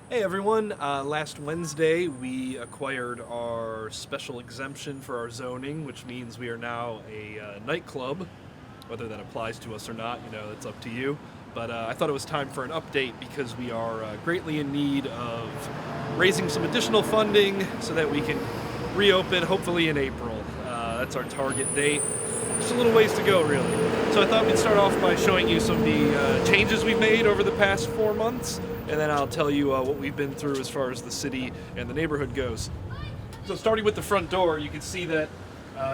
Hey everyone, last Wednesday we acquired our special exemption for our zoning, which means we are now a nightclub. Whether that applies to us or not, it's up to you. But I thought it was time for an update because we are greatly in need of raising some additional funding so that we can reopen hopefully in April. That's our target date. Just a little ways to go, really. So I thought we'd start off by showing you some of the changes we've made over the past 4 months, and then I'll tell you what we've been through as far as the city and the neighborhood goes. So starting with the front door, you can see that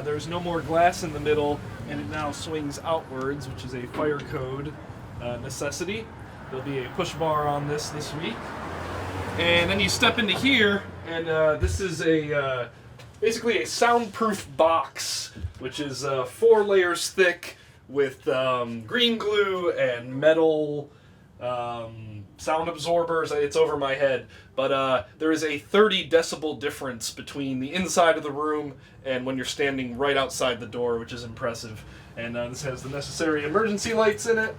there's no more glass in the middle, and it now swings outwards, which is a fire code necessity. There'll be a push bar on this week. And then you step into here, and this is a basically a soundproof box, which is 4 layers thick with green glue and metal sound absorbers. It's over my head, but there is a 30 decibel difference between the inside of the room and when you're standing right outside the door, which is impressive. And this has the necessary emergency lights in it.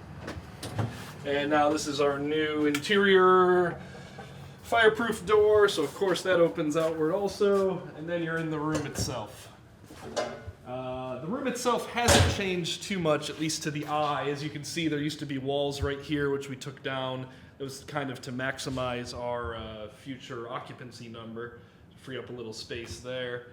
And now this is our new interior fireproof door, so of course that opens outward also, and then you're in the room itself. The room itself hasn't changed too much, at least to the eye. As you can see, there used to be walls right here, which we took down. It was kind of to maximize our future occupancy number, to free up a little space there.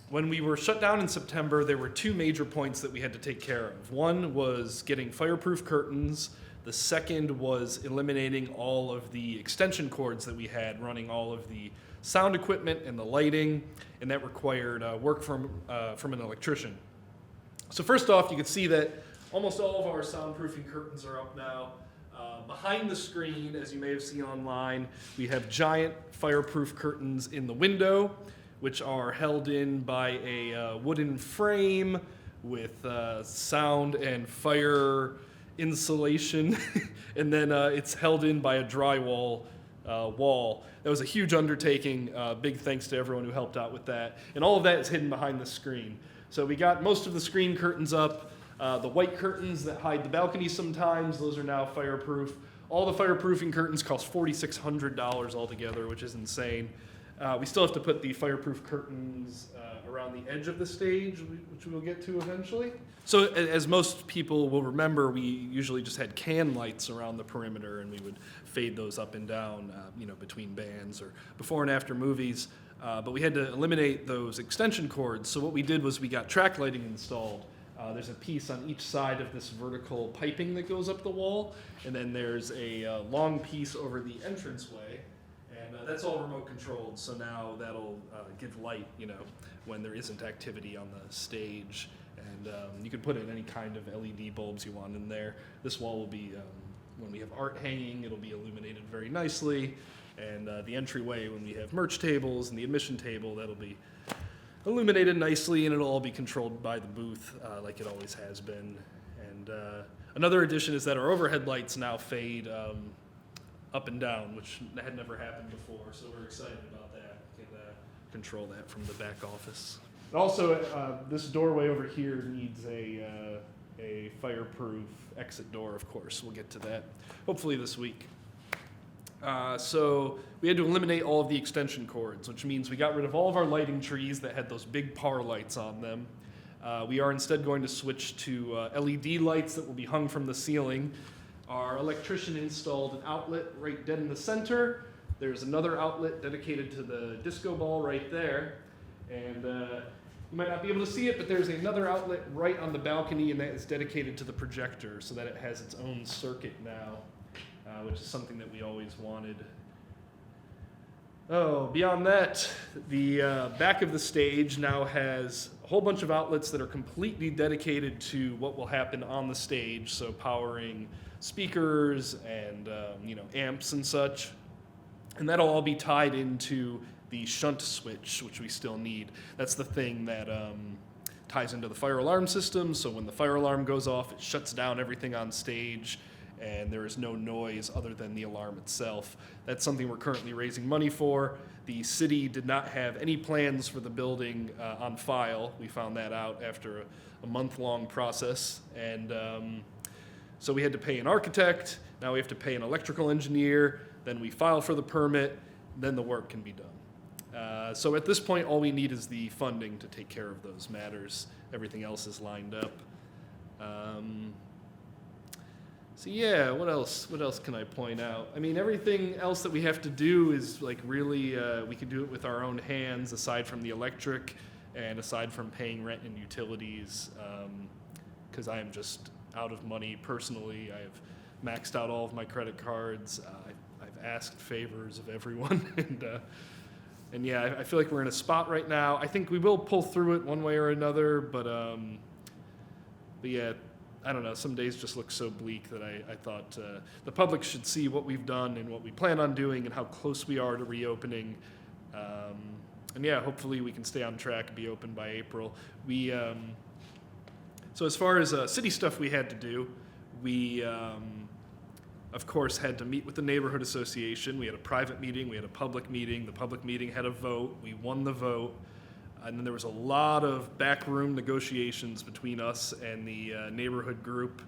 When we were shut down in September, there were 2 major points that we had to take care of. One was getting fireproof curtains. The second was eliminating all of the extension cords that we had running all of the sound equipment and the lighting, and that required work from an electrician. So first off, you can see that almost all of our soundproofing curtains are up now. Behind the screen, as you may have seen online, we have giant fireproof curtains in the window, which are held in by a wooden frame with sound and fire insulation, and then it's held in by a drywall wall. That was a huge undertaking. Big thanks to everyone who helped out with that. And all of that is hidden behind the screen. So we got most of the screen curtains up. The white curtains that hide the balcony sometimes, those are now fireproof. All the fireproofing curtains cost $4,600 altogether, which is insane. We still have to put the fireproof curtains around the edge of the stage, which we'll get to eventually. So as most people will remember, we usually just had can lights around the perimeter, and we would fade those up and down, between bands or before and after movies. But we had to eliminate those extension cords. So what we did was we got track lighting installed. There's a piece on each side of this vertical piping that goes up the wall, and then there's a long piece over the entranceway. And that's all remote controlled, so now that'll give light, when there isn't activity on the stage. And you can put in any kind of LED bulbs you want in there. This wall will be, when we have art hanging, it'll be illuminated very nicely. And the entryway, when we have merch tables and the admission table, that'll be illuminated nicely, and it'll all be controlled by the booth like it always has been. And another addition is that our overhead lights now fade up and down, which had never happened before, so we're excited about that. We can control that from the back office. Also, this doorway over here needs a fireproof exit door, of course. We'll get to that hopefully this week. So we had to eliminate all of the extension cords, which means we got rid of all of our lighting trees that had those big par lights on them. We are instead going to switch to LED lights that will be hung from the ceiling. Our electrician installed an outlet right dead in the center. There's another outlet dedicated to the disco ball right there. And you might not be able to see it, but there's another outlet right on the balcony, and that is dedicated to the projector so that it has its own circuit now, which is something that we always wanted. Oh, beyond that, the back of the stage now has a whole bunch of outlets that are completely dedicated to what will happen on the stage, so powering speakers and amps and such. And that'll all be tied into the shunt switch, which we still need. That's the thing that ties into the fire alarm system, so when the fire alarm goes off, it shuts down everything on stage, and there is no noise other than the alarm itself. That's something we're currently raising money for. The city did not have any plans for the building on file. We found that out after a month-long process, and so we had to pay an architect. Now we have to pay an electrical engineer. then we file for the permit, then the work can be done. So at this point, all we need is the funding to take care of those matters. Everything else is lined up. So yeah, what else can I point out? I mean, everything else that we have to do is like really, we can do it with our own hands, aside from the electric and aside from paying rent and utilities, because I am just out of money personally. I have maxed out all of my credit cards. I've asked favors of everyone, and yeah, I feel like we're in a spot right now. I think we will pull through it one way or another, but yeah, I don't know, some days just look so bleak that I thought the public should see what we've done and what we plan on doing and how close we are to reopening. And yeah, hopefully we can stay on track and be open by April. So as far as city stuff we had to do, we, of course, had to meet with the neighborhood association. We had a private meeting, we had a public meeting. The public meeting had a vote. We won the vote. And then there was a lot of backroom negotiations between us and the neighborhood group.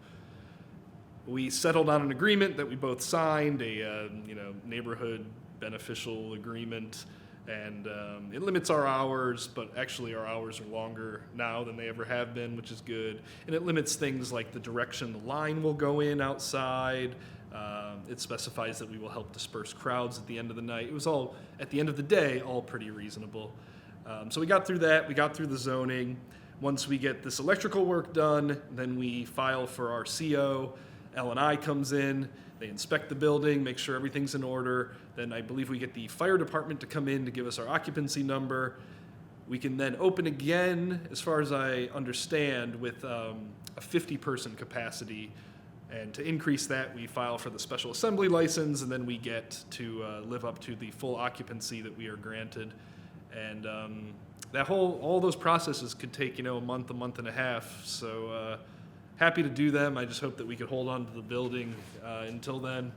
We settled on an agreement that we both signed, a neighborhood beneficial agreement, and it limits our hours, but actually our hours are longer now than they ever have been, which is good. And it limits things like the direction the line will go in outside. It specifies that we will help disperse crowds at the end of the night. It was all, at the end of the day, all pretty reasonable. So we got through that, we got through the zoning. Once we get this electrical work done, then we file for our CO. L&I comes in, they inspect the building, make sure everything's in order. Then I believe we get the fire department to come in to give us our occupancy number. We can then open again, as far as I understand, with a 50-person capacity. And to increase that, we file for the special assembly license, and then we get to live up to the full occupancy that we are granted. And all those processes could take, a month and a half. So happy to do them. I just hope that we could hold on to the building until then.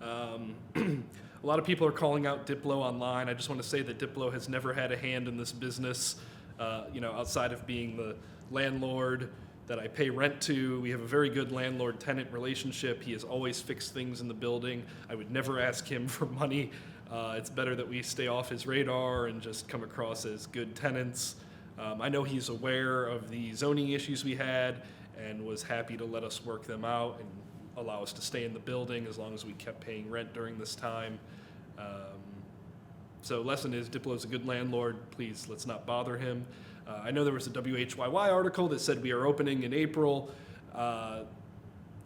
A lot of people are calling out Diplo online. I just want to say that Diplo has never had a hand in this business, outside of being the landlord that I pay rent to. We have a very good landlord-tenant relationship. He has always fixed things in the building. I would never ask him for money. It's better that we stay off his radar and just come across as good tenants. I know he's aware of the zoning issues we had and was happy to let us work them out and allow us to stay in the building as long as we kept paying rent during this time. So lesson is, Diplo's a good landlord. Please, let's not bother him. I know there was a WHYY article that said we are opening in April.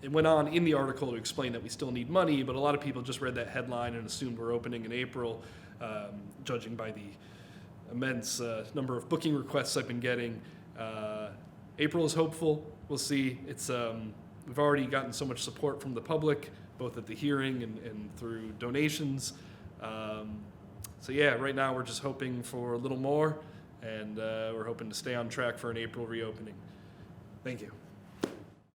It went on in the article to explain that we still need money, but a lot of people just read that headline and assumed we're opening in April, judging by the immense number of booking requests I've been getting. April is hopeful. We'll see. We've already gotten so much support from the public, both at the hearing and through donations. So yeah, right now we're just hoping for a little more, and we're hoping to stay on track for an April reopening. Thank you.